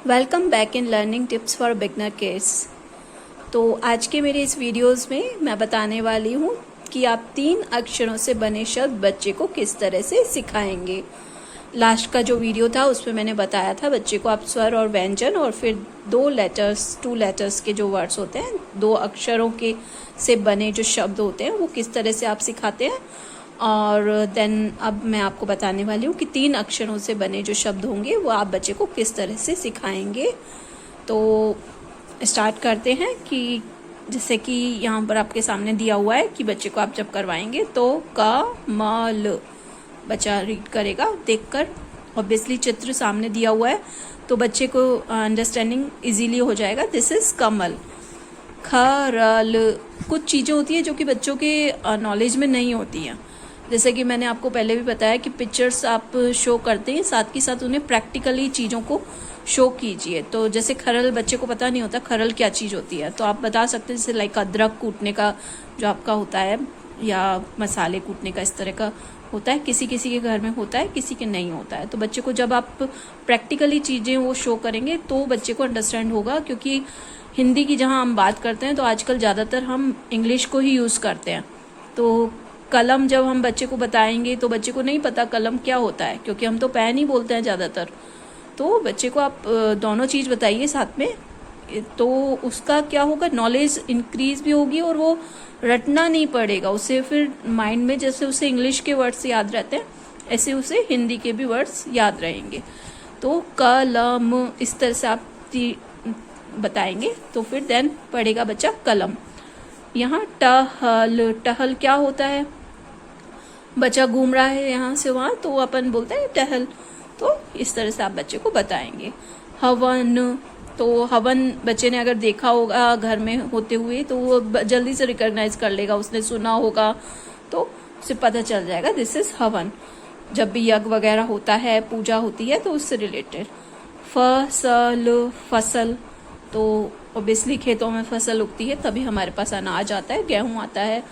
Welcome back in learning tips for beginner kids. तो आज के मेरे इस वीडियोस में मैं बताने वाली हूँ कि आप 3 अक्षरों से बने शब्द बच्चे को किस तरह से सिखाएंगे। लास्ट का जो वीडियो था उसमें मैंने बताया था बच्चे को आप स्वर और व्यंजन और फिर 2 लेटर्स के जो वर्ड्स होते हैं, 2 अक्षरों के से बने जो शब्द होते हैं वो किस तरह से आप सिखाते हैं। और देन अब मैं आपको बताने वाली हूँ कि 3 अक्षरों से बने जो शब्द होंगे वो आप बच्चे को किस तरह से सिखाएंगे। तो स्टार्ट करते हैं कि जैसे कि यहाँ पर आपके सामने दिया हुआ है कि बच्चे को आप जब करवाएंगे तो कमल बच्चा रीड करेगा देखकर। ऑब्वियसली चित्र सामने दिया हुआ है तो बच्चे को अंडरस्टैंडिंग इजीली हो जाएगा। दिस इज कमल। खरल कुछ चीज़ें होती है जो कि बच्चों के नॉलेज में नहीं होती हैं। जैसे कि मैंने आपको पहले भी बताया कि पिक्चर्स आप शो करते हैं, साथ ही साथ उन्हें प्रैक्टिकली चीज़ों को शो कीजिए। तो जैसे खरल बच्चे को पता नहीं होता खरल क्या चीज़ होती है, तो आप बता सकते हैं जैसे लाइक अदरक कूटने का जो आपका होता है या मसाले कूटने का इस तरह का होता है। किसी किसी के घर में होता है, किसी के नहीं होता है। तो बच्चे को जब आप प्रैक्टिकली चीज़ें वो शो करेंगे तो बच्चे को अंडरस्टैंड होगा। क्योंकि हिंदी की जहाँ हम बात करते हैं तो आजकल ज़्यादातर हम इंग्लिश को ही यूज़ करते हैं। तो कलम जब हम बच्चे को बताएंगे तो बच्चे को नहीं पता कलम क्या होता है, क्योंकि हम तो पेन ही बोलते हैं ज़्यादातर। तो बच्चे को आप दोनों चीज़ बताइए साथ में, तो उसका क्या होगा, नॉलेज इंक्रीज भी होगी और वो रटना नहीं पड़ेगा उसे फिर माइंड में। जैसे उसे इंग्लिश के वर्ड्स याद रहते हैं ऐसे उसे हिंदी के भी वर्ड्स याद रहेंगे। तो कलम इस तरह से आप बताएंगे तो फिर देन पढ़ेगा बच्चा कलम। यहाँ टहल, टहल क्या होता है, बच्चा घूम रहा है यहाँ से वहाँ तो अपन बोलते हैं टहल। तो इस तरह से आप बच्चे को बताएंगे। हवन, तो हवन बच्चे ने अगर देखा होगा घर में होते हुए तो वो जल्दी से रिकॉग्नाइज कर लेगा, उसने सुना होगा तो उसे पता चल जाएगा दिस इज हवन। जब भी यज्ञ वगैरह होता है, पूजा होती है तो उससे रिलेटेड। फसल, फसल तो ऑब्वियसली खेतों में फसल उगती है तभी हमारे पास अनाज आता है, गेहूं आता है।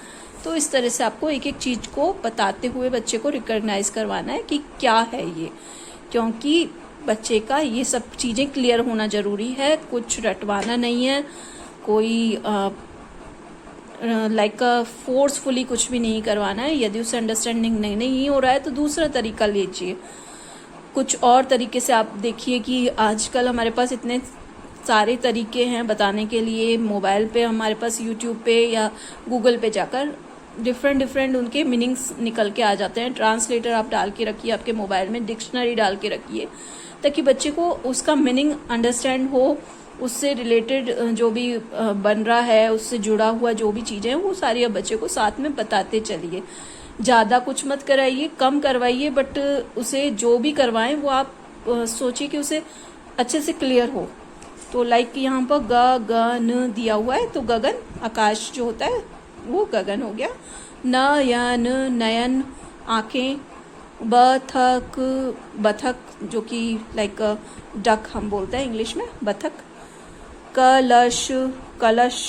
तो इस तरह से आपको एक एक चीज को बताते हुए बच्चे को रिकॉग्नाइज करवाना है कि क्या है ये, क्योंकि बच्चे का ये सब चीजें क्लियर होना जरूरी है। कुछ रटवाना नहीं है, कोई लाइक फोर्सफुली कुछ भी नहीं करवाना है। यदि उसे अंडरस्टैंडिंग नहीं हो रहा है तो दूसरा तरीका लीजिए। कुछ और तरीके से आप देखिए कि आजकल हमारे पास इतने सारे तरीके हैं बताने के लिए। मोबाइल पे हमारे पास यूट्यूब पे या गूगल पे जाकर डिफरेंट उनके मीनिंग्स निकल के आ जाते हैं। ट्रांसलेटर आप डाल के रखिए आपके मोबाइल में, डिक्शनरी डाल के रखिए ताकि बच्चे को उसका मीनिंग अंडरस्टैंड हो। उससे रिलेटेड जो भी बन रहा है, उससे जुड़ा हुआ जो भी चीज़ें हैं वो सारी आप बच्चे को साथ में बताते चलिए। ज़्यादा कुछ मत कराइए, कम करवाइए, बट उसे जो भी करवाएं वो आप सोचिए कि उसे अच्छे से क्लियर हो। तो लाइक यहाँ पर गगन दिया हुआ है तो गगन आकाश जो होता है वो गगन हो गया। नयन, नयन आंखें। बथक, बथक जो कि लाइक डक हम बोलते हैं इंग्लिश में, बथक। कलश, कलश।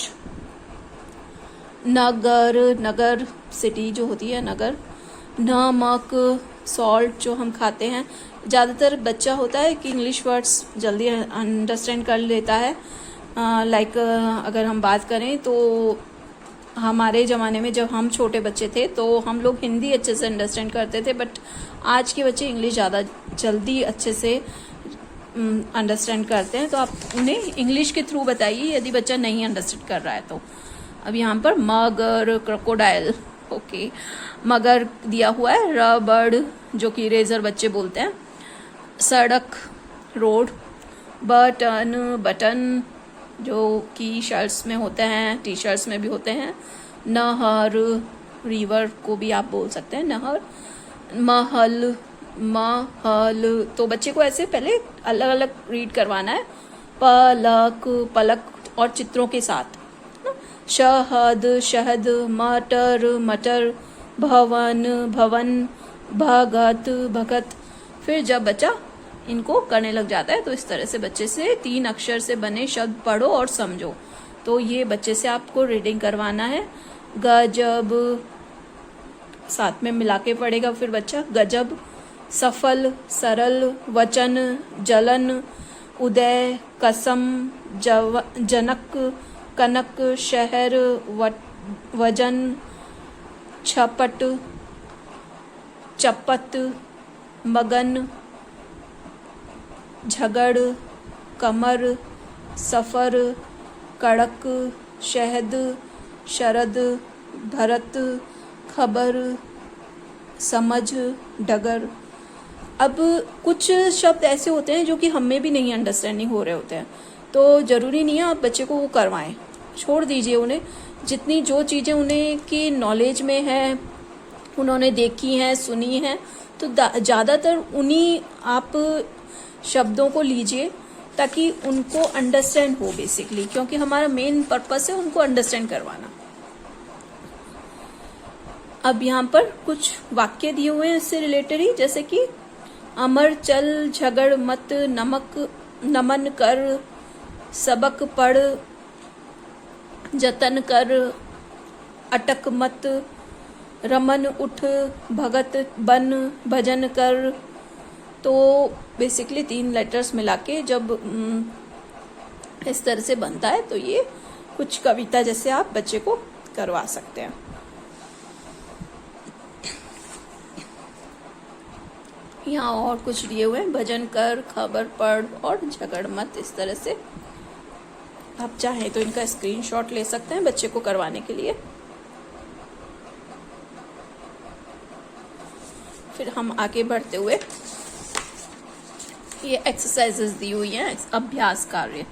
नगर, नगर सिटी जो होती है नगर। नमक, सॉल्ट जो हम खाते हैं। ज़्यादातर बच्चा होता है कि इंग्लिश वर्ड्स जल्दी अंडरस्टैंड कर लेता है। लाइक अगर हम बात करें तो हमारे ज़माने में जब हम छोटे बच्चे थे तो हम लोग हिंदी अच्छे से अंडरस्टैंड करते थे, बट आज के बच्चे इंग्लिश ज़्यादा जल्दी अच्छे से अंडरस्टैंड करते हैं। तो आप उन्हें इंग्लिश के थ्रू बताइए यदि बच्चा नहीं अंडरस्टैंड कर रहा है तो। अब यहाँ पर मगर, क्रोकोडाइल, ओके। मगर दिया हुआ है। रबड़ जो कि रेजर बच्चे बोलते हैं। सड़क, रोड। बटन, बटन जो कि शर्ट्स में होते हैं, टी शर्ट्स में भी होते हैं। नहर, रिवर को भी आप बोल सकते हैं नहर। महल, महल तो बच्चे को ऐसे पहले अलग अलग रीड करवाना है। पलक, पलक और चित्रों के साथ। शहद, शहद। मटर, मटर। भवन, भवन। भगत, भगत। फिर जब बच्चा इनको करने लग जाता है तो इस तरह से बच्चे से 3 अक्षर से बने शब्द पढ़ो और समझो। तो ये बच्चे से आपको रीडिंग करवाना है। गजब साथ में मिला के पढ़ेगा फिर बच्चा, गजब। सफल, सरल। वचन, जलन। उदय, कसम, जनक, कनक, शहर, वजन, छपट, चपत, मगन, झगड़, कमर, सफर, कड़क, शहद, शरद, भरत, खबर, समझ, डगर। अब कुछ शब्द ऐसे होते हैं जो कि हमें भी नहीं अंडरस्टैंडिंग हो रहे होते हैं, तो ज़रूरी नहीं है आप बच्चे को वो करवाएं, छोड़ दीजिए उन्हें। जितनी जो चीज़ें उन्हें की नॉलेज में है, उन्होंने देखी हैं, सुनी हैं, तो ज़्यादातर उन्हीं आप शब्दों को लीजिए ताकि उनको अंडरस्टैंड हो बेसिकली, क्योंकि हमारा मेन पर्पस है उनको अंडरस्टैंड करवाना। अब यहाँ पर कुछ वाक्य दिए हुए हैं इससे रिलेटेड ही, जैसे कि अमर चल, झगड़ मत, नमन कर, सबक पढ़, जतन कर, अटक मत, रमन उठ, भगत बन, भजन कर। तो बेसिकली 3 लेटर्स मिला के जब इस तरह से बनता है तो ये कुछ कविता जैसे आप बच्चे को करवा सकते हैं। यहाँ और कुछ दिए हुए हैं, भजन कर, खबर पढ़ और झगड़ मत। इस तरह से आप चाहें तो इनका स्क्रीनशॉट ले सकते हैं बच्चे को करवाने के लिए। फिर हम आगे बढ़ते हुए ये एक्सरसाइजेस दी हुई हैं, अभ्यास कार्य।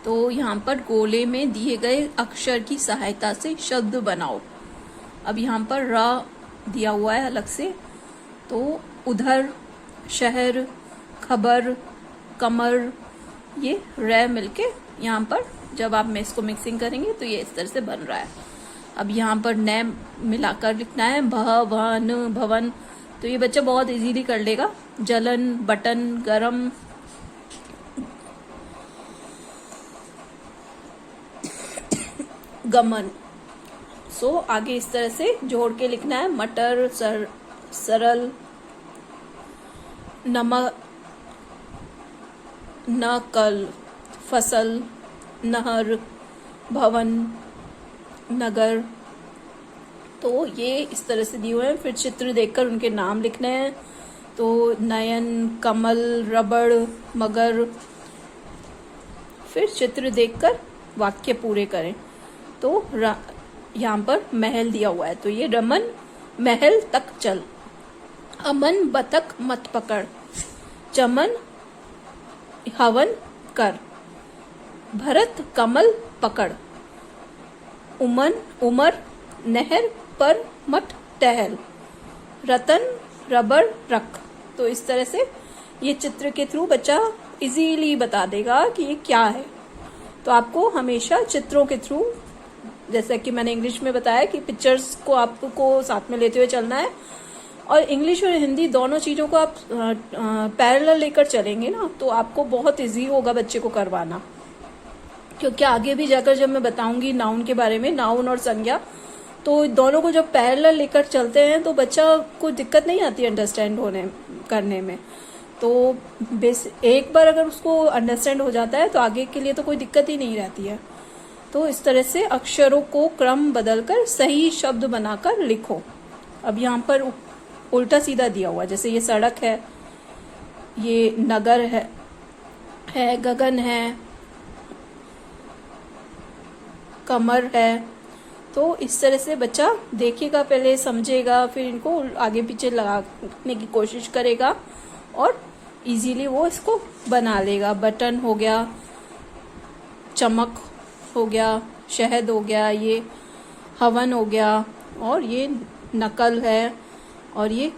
तो यहाँ पर गोले में दिए गए अक्षर की सहायता से शब्द बनाओ। अब यहाँ पर र दिया हुआ है अलग से, तो उधर, शहर, खबर, कमर, ये र मिलके यहाँ पर जब आप में इसको मिक्सिंग करेंगे तो ये इस तरह से बन रहा है। अब यहाँ पर न मिलाकर लिखना है, भवन, भवन। तो ये बच्चा बहुत इजीली कर लेगा। जलन, बटन, गरम, गमन। सो आगे इस तरह से जोड़ के लिखना है, मटर, सरल, नमक, नकल, फसल, नहर, भवन, नगर। तो ये इस तरह से दिए हुए हैं। फिर चित्र देखकर उनके नाम लिखने हैं, तो नयन, कमल, रबड़, मगर। फिर चित्र देखकर वाक्य पूरे करें। तो यहाँ पर महल दिया हुआ है, तो ये रमन महल तक चल, अमन बतख मत पकड़, चमन हवन कर, भरत कमल पकड़, उमर नहर पर मत टहल, रतन रबड़ रख। तो इस तरह से ये चित्र के थ्रू बच्चा इजीली बता देगा कि ये क्या है। तो आपको हमेशा चित्रों के थ्रू, जैसा कि मैंने इंग्लिश में बताया कि पिक्चर्स को आपको साथ में लेते हुए चलना है, और इंग्लिश और हिंदी दोनों चीज़ों को आप पैरेलल लेकर चलेंगे ना, तो आपको बहुत इजी होगा बच्चे को करवाना। क्योंकि आगे भी जाकर जब मैं बताऊंगी नाउन के बारे में, नाउन और संज्ञा, तो दोनों को जब पैरेलल लेकर चलते हैं तो बच्चा को दिक्कत नहीं आती अंडरस्टैंड करने में। तो एक बार अगर उसको अंडरस्टैंड हो जाता है तो आगे के लिए तो कोई दिक्कत ही नहीं रहती है। तो इस तरह से अक्षरों को क्रम बदलकर सही शब्द बनाकर लिखो। अब यहाँ पर उल्टा सीधा दिया हुआ, जैसे ये सड़क है, ये नगर है, गगन है, कमर है। तो इस तरह से बच्चा देखेगा, पहले समझेगा, फिर इनको आगे पीछे लगाने की कोशिश करेगा और इजीली वो इसको बना लेगा। बटन हो गया, चमक हो गया, शहद हो गया, ये हवन हो गया, और ये नकल है, और ये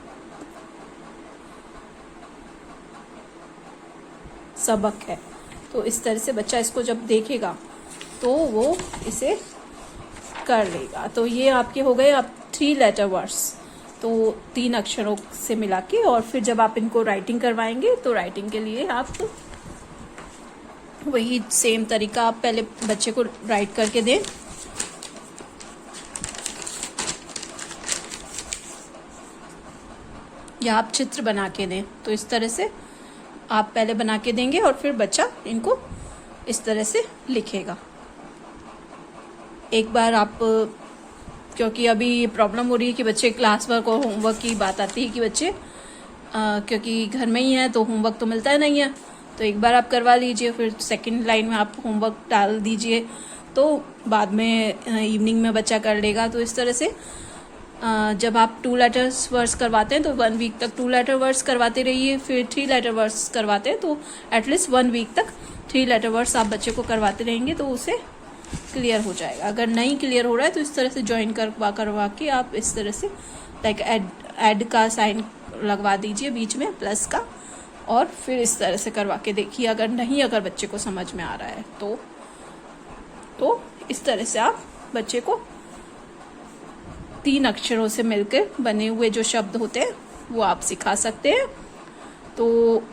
सबक है। तो इस तरह से बच्चा इसको जब देखेगा तो वो इसे कर लेगा। तो ये आपके हो गए अब 3 लेटर वर्ड्स, तो 3 अक्षरों से मिला के। और फिर जब आप इनको राइटिंग करवाएंगे तो राइटिंग के लिए आप वही सेम तरीका आप पहले बच्चे को राइट करके दें। या आप चित्र बना के दें। तो इस तरह से आप पहले बना के देंगे और फिर बच्चा इनको इस तरह से लिखेगा। एक बार आप, क्योंकि अभी प्रॉब्लम हो रही है कि बच्चे क्लास वर्क और होमवर्क की बात आती है कि बच्चे क्योंकि घर में ही हैं तो होमवर्क तो मिलता नहीं है, तो एक बार आप करवा लीजिए, फिर सेकंड लाइन में आप होमवर्क डाल दीजिए, तो बाद में इवनिंग में बच्चा कर लेगा। तो इस तरह से जब आप 2 लेटर्स वर्ड्स करवाते हैं तो 1 वीक तक 2 लेटर वर्ड्स करवाते रहिए, फिर 3 लेटर वर्ड्स करवाते हैं तो एटलीस्ट 1 वीक तक 3 लेटर वर्ड्स आप बच्चे को करवाते रहेंगे तो उसे क्लियर हो जाएगा। अगर नहीं क्लियर हो रहा है तो इस तरह से ज्वाइन करवा के आप इस तरह से लाइक ऐड का साइन लगवा दीजिए बीच में प्लस का, और फिर इस तरह से करवा के देखिए। अगर बच्चे को समझ में आ रहा है तो इस तरह से आप बच्चे को 3 अक्षरों से मिलकर बने हुए जो शब्द होते हैं वो आप सिखा सकते हैं। तो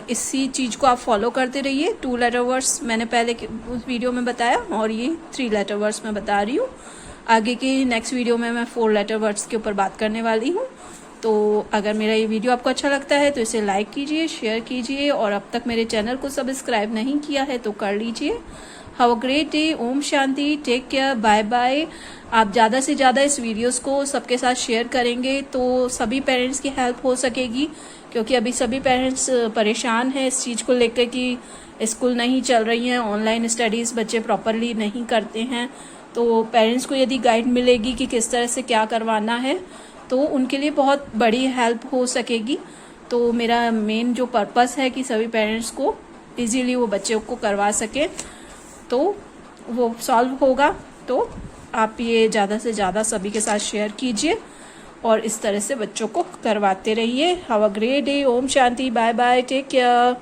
इसी चीज़ को आप फॉलो करते रहिए। 2 लेटर वर्ड्स मैंने पहले उस वीडियो में बताया और ये 3 लेटर वर्ड्स मैं बता रही हूँ। आगे की नेक्स्ट वीडियो में मैं 4 लेटर वर्ड्स के ऊपर बात करने वाली हूँ। तो अगर मेरा ये वीडियो आपको अच्छा लगता है तो इसे लाइक कीजिए, शेयर कीजिए, और अब तक मेरे चैनल को सब्सक्राइब नहीं किया है तो कर लीजिए। Have a great day. ओम शांति। Take care. Bye bye. आप ज़्यादा से ज़्यादा इस वीडियोस को सबके साथ शेयर करेंगे तो सभी पेरेंट्स की हेल्प हो सकेगी, क्योंकि अभी सभी पेरेंट्स परेशान हैं इस चीज़ को लेकर कि स्कूल नहीं चल रही हैं, ऑनलाइन स्टडीज़ बच्चे प्रॉपरली नहीं करते हैं। तो पेरेंट्स को यदि गाइड मिलेगी कि किस तरह से क्या करवाना है तो उनके लिए बहुत बड़ी हेल्प हो सकेगी। तो मेरा मेन जो पर्पस है कि सभी पेरेंट्स को इजीली वो बच्चों को करवा सकें तो वो सॉल्व होगा। तो आप ये ज़्यादा से ज़्यादा सभी के साथ शेयर कीजिए और इस तरह से बच्चों को करवाते रहिए। Have a great day. ओम शांति। Bye bye. Take care.